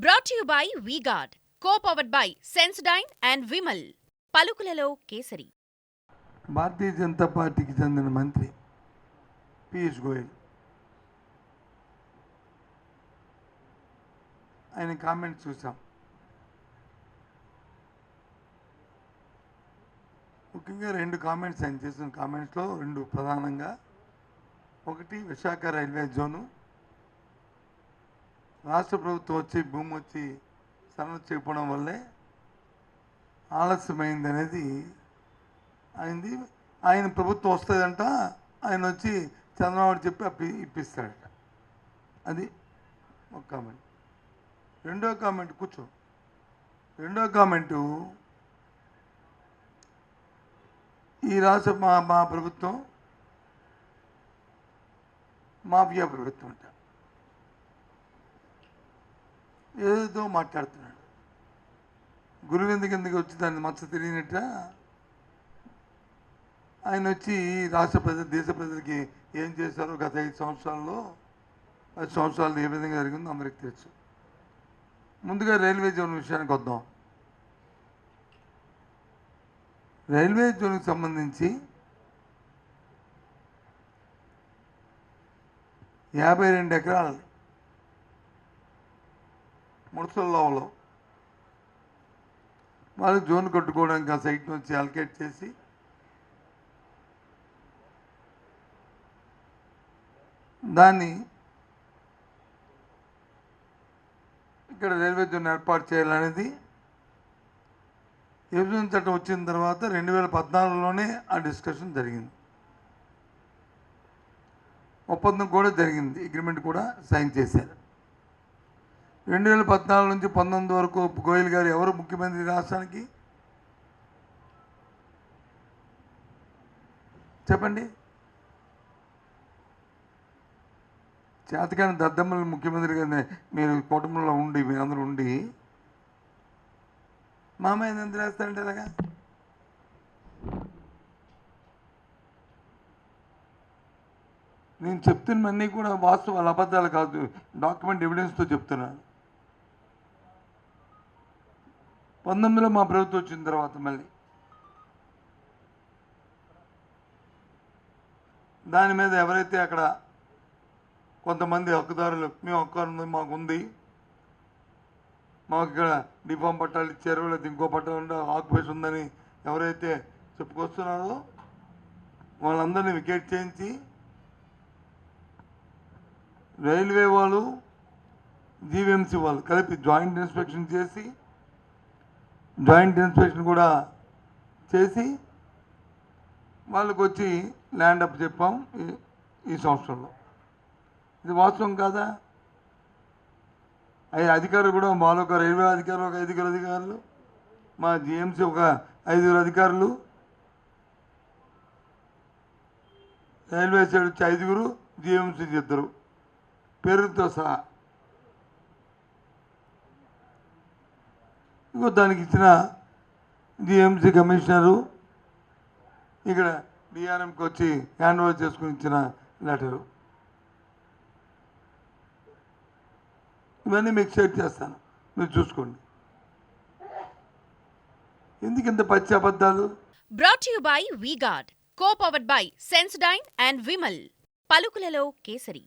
Brought to you by V-Guard, co-powered by Sensodyne and Vimal. పలుకులలో kesari. Bharatiya Janata పార్టీకి చెందిన మంత్రి పీయూష్ గోయల్ ఆయన కామెంట్స్ చూసాం. ముఖ్యంగా రెండు కామెంట్స్ ఆయన చేసిన కామెంట్స్లో రెండు ప్రధానంగా, ఒకటి విశాఖ రైల్వే జోను రాష్ట్ర ప్రభుత్వం వచ్చి భూమి వచ్చి సరళ చేయకపోవడం వల్లే ఆలస్యమైంది అనేది అయింది. ఆయన ప్రభుత్వం వస్తుందంట, ఆయన వచ్చి చంద్రబాబు చెప్పి ఇప్పిస్తాడట. అది ఒక కామెంట్. రెండో కామెంటు ఈ రాష్ట్ర మా ప్రభుత్వం మాఫియా ప్రభుత్వం అంట, ఏదో మాట్లాడుతున్నాడు. గురువింద కిందకి వచ్చి దాన్ని మచ్చ తెలియనట్ట ఆయన వచ్చి రాష్ట్ర ప్రజలు దేశ ప్రజలకి ఏం చేశారో గత 5 సంవత్సరాల్లో 10 సంవత్సరాలు ఏ విధంగా జరిగిందో అందరికీ తెలుసు. ముందుగా రైల్వే జోన్ విషయానికి వద్దాం. రైల్వే జోన్కి సంబంధించి 52 ఎకరాలు ముడసల్లోవలో వాళ్ళు జోన్ కట్టుకోవడానికి ఆ సైట్ నుంచి అలకేట్ చేసి దాన్ని ఇక్కడ రైల్వే జోన్ ఏర్పాటు చేయాలనేది విభజన చట్టం వచ్చిన తర్వాత 2014లోనే ఆ డిస్కషన్ జరిగింది. ఒప్పందం కూడా జరిగింది, అగ్రిమెంట్ కూడా సైన్ చేశారు. 2014 నుంచి 19 వరకు గోయల్ గారు ఎవరు ముఖ్యమంత్రి రాష్ట్రానికి చెప్పండి? చేతకాని దద్దమ్మలు ముఖ్యమంత్రిగా మీరు కుటుంబంలో ఉండి మీరందరూ ఉండి మామయ్య ఎంత రాస్తారంటే అలాగా నేను చెప్తున్నవన్నీ కూడా వాస్తవాలు అబద్ధాలు కాదు, డాక్యుమెంట్ ఎవిడెన్స్తో చెప్తున్నాను. 19లో మా ప్రభుత్వం వచ్చిన తర్వాత మళ్ళీ దాని మీద ఎవరైతే అక్కడ కొంతమంది హక్కుదారులు మేము హక్కు మాకుంది, మాకు ఇక్కడ డిఫామ్ పట్టాలు ఇచ్చారు లేదా ఇంకో పట్టాలు ఆక్యుపేషన్ ఉందని ఎవరైతే చెప్పుకొస్తున్నారో వాళ్ళందరినీ వికెట్ చేయించి రైల్వే వాళ్ళు జీవీఎంసీ వాళ్ళు కలిపి జాయింట్ ఇన్స్పెక్షన్ కూడా చేసి వాళ్ళకు వచ్చి ల్యాండ్ అప్ చెప్పాం ఈ సంవత్సరంలో. ఇది వాస్తవం కాదా? అధికారులు కూడా మాలో ఒక రైల్వే అధికారులు ఒక 5 అధికారులు, మా జిఎంసీ ఒక 5 అధికారులు, రైల్వే సైడ్ వచ్చి 5, జిఎంసీ 2 పేరుతో సహా. ఇంకో దానికి ఇచ్చిన జిఎంసీ కమిషనరు ఇక్కడ డిఆర్ఎంకి వచ్చి హ్యాండ్ ఓవర్ చేసుకుని ఇచ్చిన లెటరు, ఇవన్నీ మీకు షేర్ చేస్తాను, మీరు చూసుకోండి. ఎందుకు ఇంత పచ్చి అబద్ధాలు? Brought to you by V-Guard, co-powered by Sensodyne and Vimal. పలుకులలో kesari.